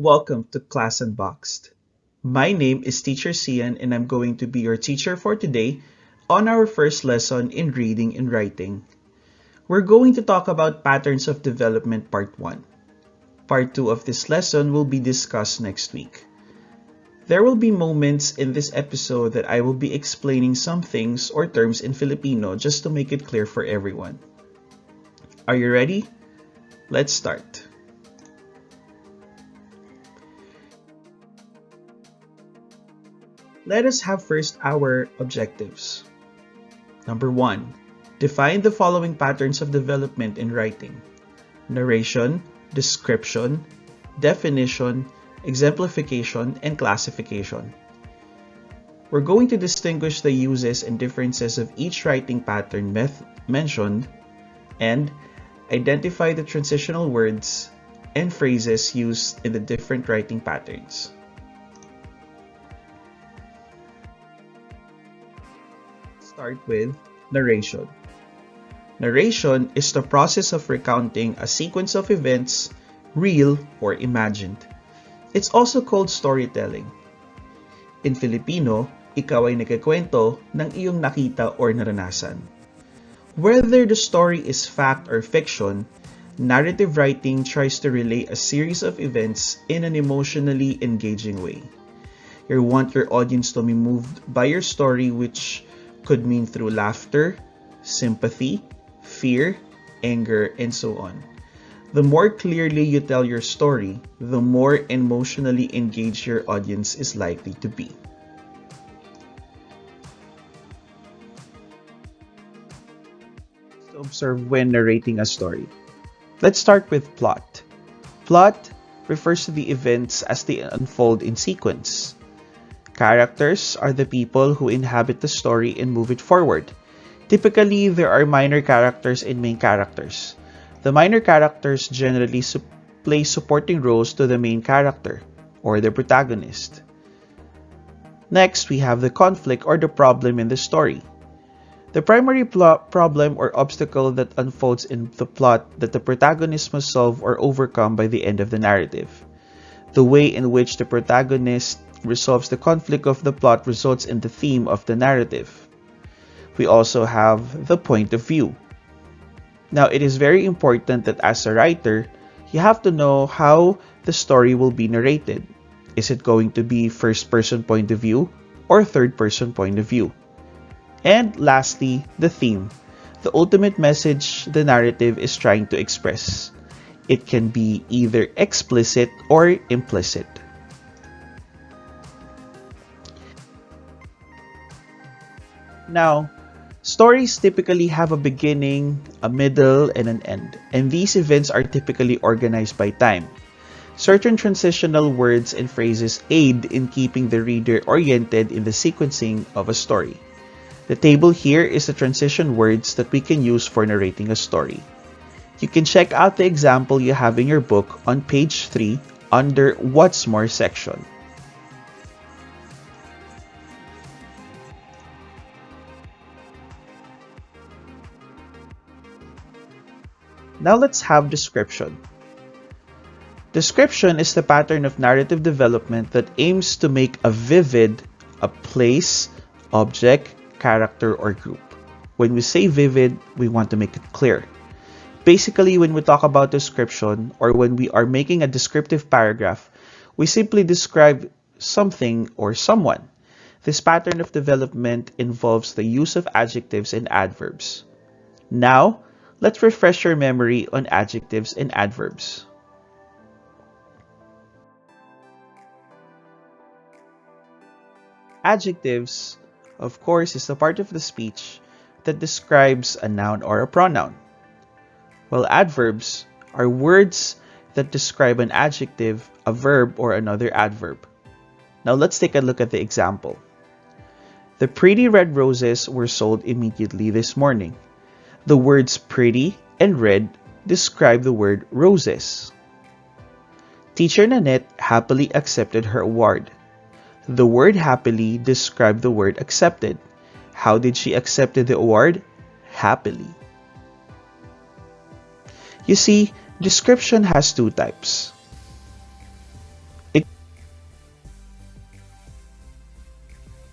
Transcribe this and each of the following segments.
welcome to Class Unboxed. My name is Teacher Cian and I'm going to be your teacher for today on our first lesson in reading and writing. We're going to talk about patterns of development part 1. Part 2 of this lesson will be discussed next week. There will be moments in this episode that I will be explaining some things or terms in Filipino just to make it clear for everyone. Are you ready? Let's start. Let us have first our objectives. Number 1. Define the following patterns of development in writing: narration, description, definition, exemplification, and classification. We're going to distinguish the uses and differences of each writing pattern mentioned and identify the transitional words and phrases used in the different writing patterns. Start with narration. Narration is the process of recounting a sequence of events, real or imagined. It's also called storytelling. In Filipino, ikaw ay nagkikwento ng iyong nakita or naranasan. Whether the story is fact or fiction, narrative writing tries to relay a series of events in an emotionally engaging way. You want your audience to be moved by your story, which could mean through laughter, sympathy, fear, anger, and so on. The more clearly you tell your story, the more emotionally engaged your audience is likely to be. To observe when narrating a story. Let's start with plot. Plot refers to the events as they unfold in sequence. Characters are the people who inhabit the story and move it forward. Typically, there are minor characters and main characters. The minor characters generally play supporting roles to the main character, or the protagonist. Next, we have the conflict or the problem in the story. The primary problem or obstacle that unfolds in the plot that the protagonist must solve or overcome by the end of the narrative. The way in which the protagonist resolves the conflict of the plot results in the theme of the narrative. We also have the point of view. Now, it is very important that as a writer, you have to know how the story will be narrated. Is it going to be first-person point of view or third-person point of view? And lastly, the theme, the ultimate message the narrative is trying to express. It can be either explicit or implicit. Now, stories typically have a beginning, a middle, and an end, and these events are typically organized by time. Certain transitional words and phrases aid in keeping the reader oriented in the sequencing of a story. The table here is the transition words that we can use for narrating a story. You can check out the example you have in your book on page 3 under What's More section. Now let's have description. Description is the pattern of narrative development that aims to make vivid a place, object, character, or group. When we say vivid, we want to make it clear. Basically, when we talk about description or when we are making a descriptive paragraph, we simply describe something or someone. This pattern of development involves the use of adjectives and adverbs. Now, let's refresh your memory on adjectives and adverbs. Adjectives, of course, is the part of the speech that describes a noun or a pronoun, while adverbs are words that describe an adjective, a verb, or another adverb. Now let's take a look at the example. The pretty red roses were sold immediately this morning. The words pretty and red describe the word roses. Teacher Nanette happily accepted her award. The word happily described the word accepted. How did she accept the award? Happily. You see, description has two types.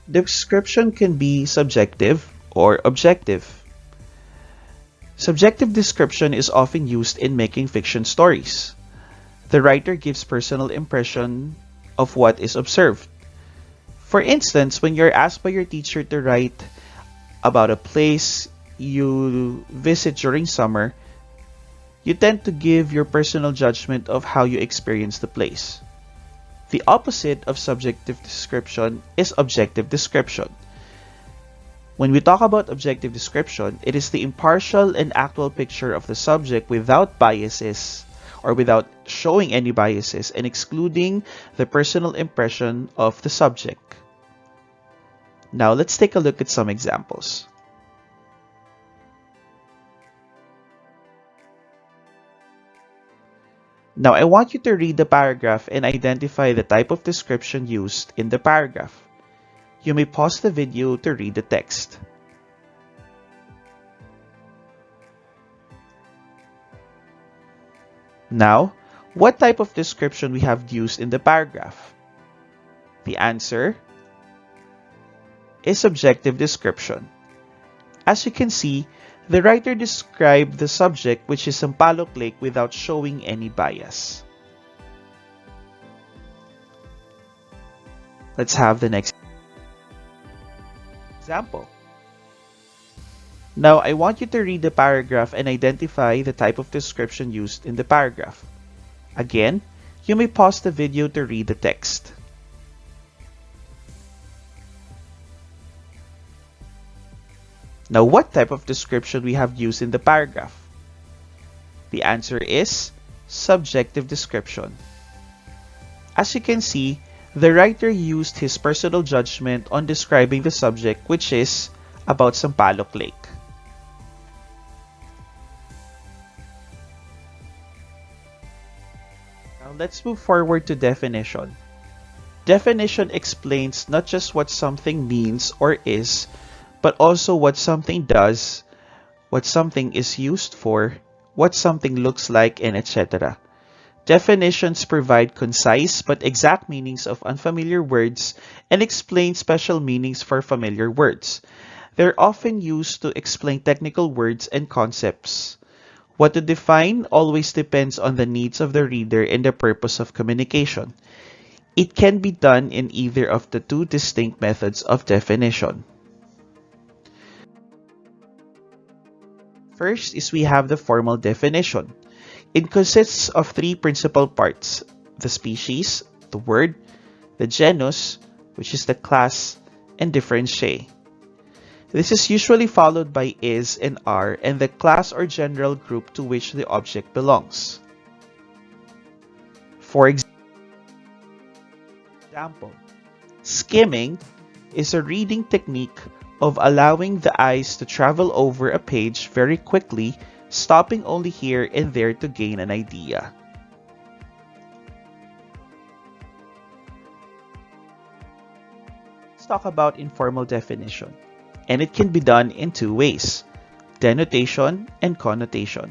Description can be subjective or objective. Subjective description is often used in making fiction stories. The writer gives personal impression of what is observed. For instance, when you're asked by your teacher to write about a place you visit during summer, you tend to give your personal judgment of how you experience the place. The opposite of subjective description is objective description. When we talk about objective description, it is the impartial and actual picture of the subject without biases or without showing any biases and excluding the personal impression of the subject. Now let's take a look at some examples. Now I want you to read the paragraph and identify the type of description used in the paragraph. You may pause the video to read the text. Now, what type of description we have used in the paragraph? The answer is subjective description. As you can see, the writer described the subject, which is Sampaloc Lake, without showing any bias. Let's have the next example. Now, I want you to read the paragraph and identify the type of description used in the paragraph. Again, you may pause the video to read the text. Now, what type of description we have used in the paragraph? The answer is subjective description. As you can see, the writer used his personal judgment on describing the subject, which is about Sampaloc Lake. Now, let's move forward to definition. Definition explains not just what something means or is, but also what something does, what something is used for, what something looks like, and etc. Definitions provide concise but exact meanings of unfamiliar words and explain special meanings for familiar words. They're often used to explain technical words and concepts. What to define always depends on the needs of the reader and the purpose of communication. It can be done in either of the two distinct methods of definition. First is we have the formal definition. It consists of three principal parts: the species, the word, the genus, which is the class, and differentiae. This is usually followed by is and are and the class or general group to which the object belongs. For example, skimming is a reading technique of allowing the eyes to travel over a page very quickly, stopping only here and there to gain an idea. Let's talk about informal definition, and it can be done in two ways: denotation and connotation.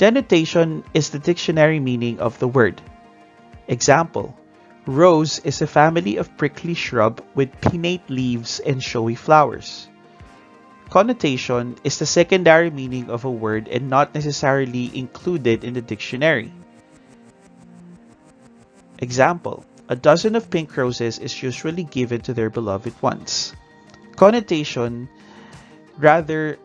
Denotation is the dictionary meaning of the word. Example: rose is a family of prickly shrub with pinnate leaves and showy flowers. Connotation is the secondary meaning of a word and not necessarily included in the dictionary. Example: a dozen of pink roses is usually given to their beloved ones. Connotation rather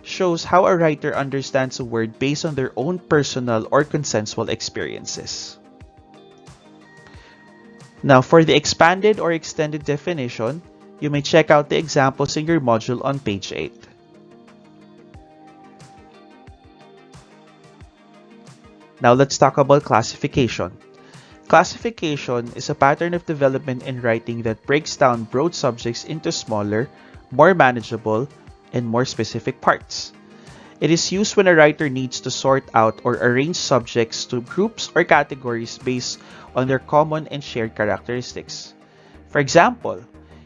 shows how a writer understands a word based on their own personal or consensual experiences. Now, for the expanded or extended definition, you may check out the examples in your module on page 8. Now, let's talk about classification. Classification is a pattern of development in writing that breaks down broad subjects into smaller, more manageable, and more specific parts. It is used when a writer needs to sort out or arrange subjects to groups or categories based on their common and shared characteristics. For example,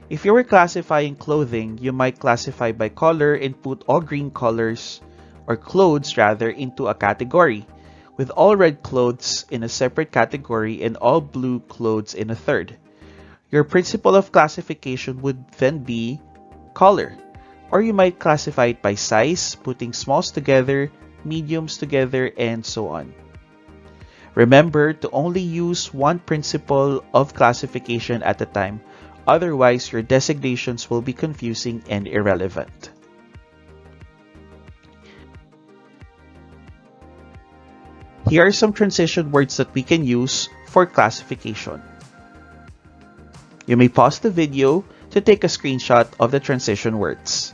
if you were classifying clothing, you might classify by color and put all green colors, or clothes rather, into a category, with all red clothes in a separate category and all blue clothes in a third. Your principle of classification would then be color, or you might classify it by size, putting smalls together, mediums together, and so on. Remember to only use one principle of classification at a time, otherwise your designations will be confusing and irrelevant. Here are some transition words that we can use for classification. You may pause the video to take a screenshot of the transition words.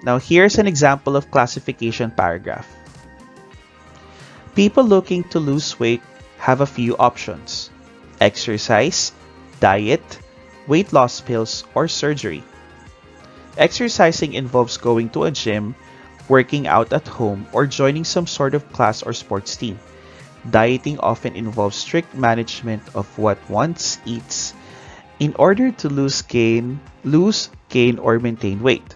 Now here's an example of classification paragraph. People looking to lose weight have a few options: exercise, diet, weight loss pills, or surgery. Exercising involves going to a gym, working out at home, or joining some sort of class or sports team. Dieting often involves strict management of what one eats in order to gain, or maintain weight.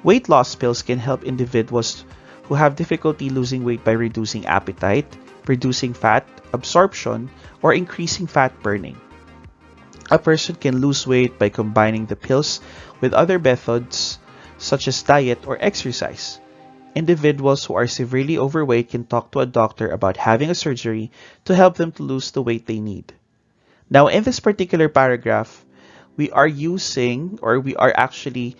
Weight loss pills can help individuals who have difficulty losing weight by reducing appetite, reducing fat absorption, or increasing fat burning. A person can lose weight by combining the pills with other methods such as diet or exercise. Individuals who are severely overweight can talk to a doctor about having a surgery to help them to lose the weight they need. Now, in this particular paragraph, we are actually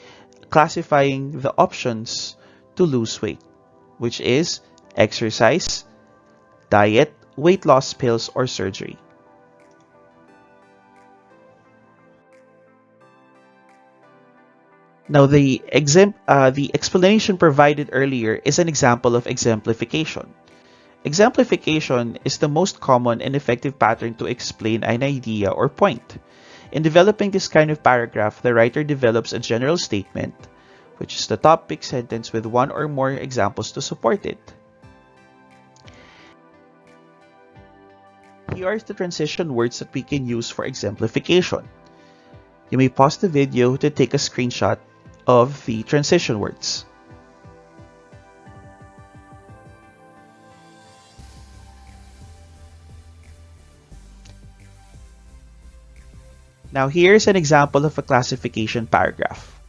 classifying the options to lose weight, which is exercise, diet, weight loss pills, or surgery. Now, the explanation provided earlier is an example of exemplification. Exemplification is the most common and effective pattern to explain an idea or point. In developing this kind of paragraph, the writer develops a general statement, which is the topic sentence with one or more examples to support it. Here are the transition words that we can use for exemplification. You may pause the video to take a screenshot of the transition words. Now here's an example of a classification paragraph.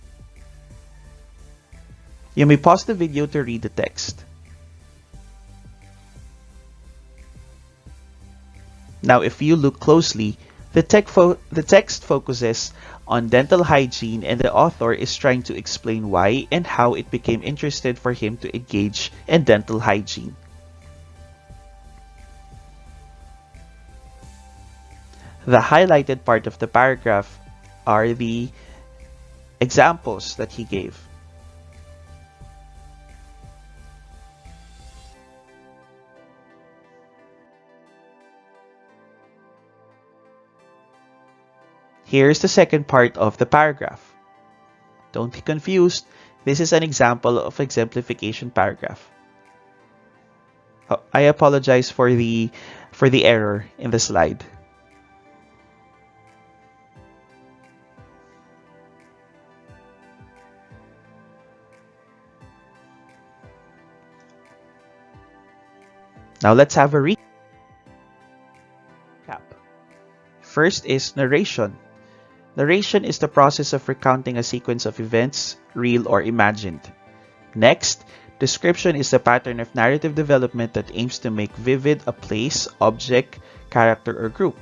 You may pause the video to read the text. Now if you look closely, the text focuses on dental hygiene, and the author is trying to explain why and how it became interested for him to engage in dental hygiene. The highlighted part of the paragraph are the examples that he gave. Here's the second part of the paragraph. Don't be confused. This is an example of exemplification paragraph. Oh, I apologize for the error in the slide. Now let's have a recap. First is narration. Narration is the process of recounting a sequence of events, real or imagined. Next, description is the pattern of narrative development that aims to make vivid a place, object, character, or group.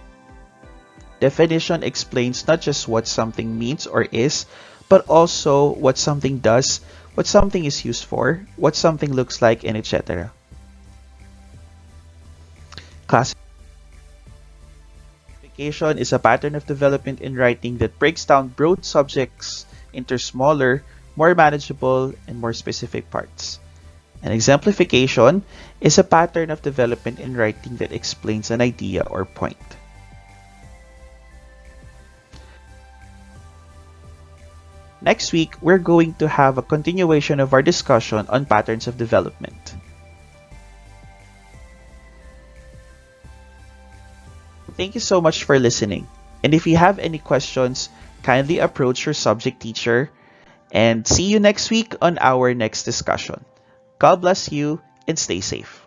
Definition explains not just what something means or is, but also what something does, what something is used for, what something looks like, and etc. Classification is a pattern of development in writing that breaks down broad subjects into smaller, more manageable, and more specific parts. And exemplification is a pattern of development in writing that explains an idea or point. Next week, we're going to have a continuation of our discussion on patterns of development. Thank you so much for listening. And if you have any questions, kindly approach your subject teacher. And see you next week on our next discussion. God bless you and stay safe.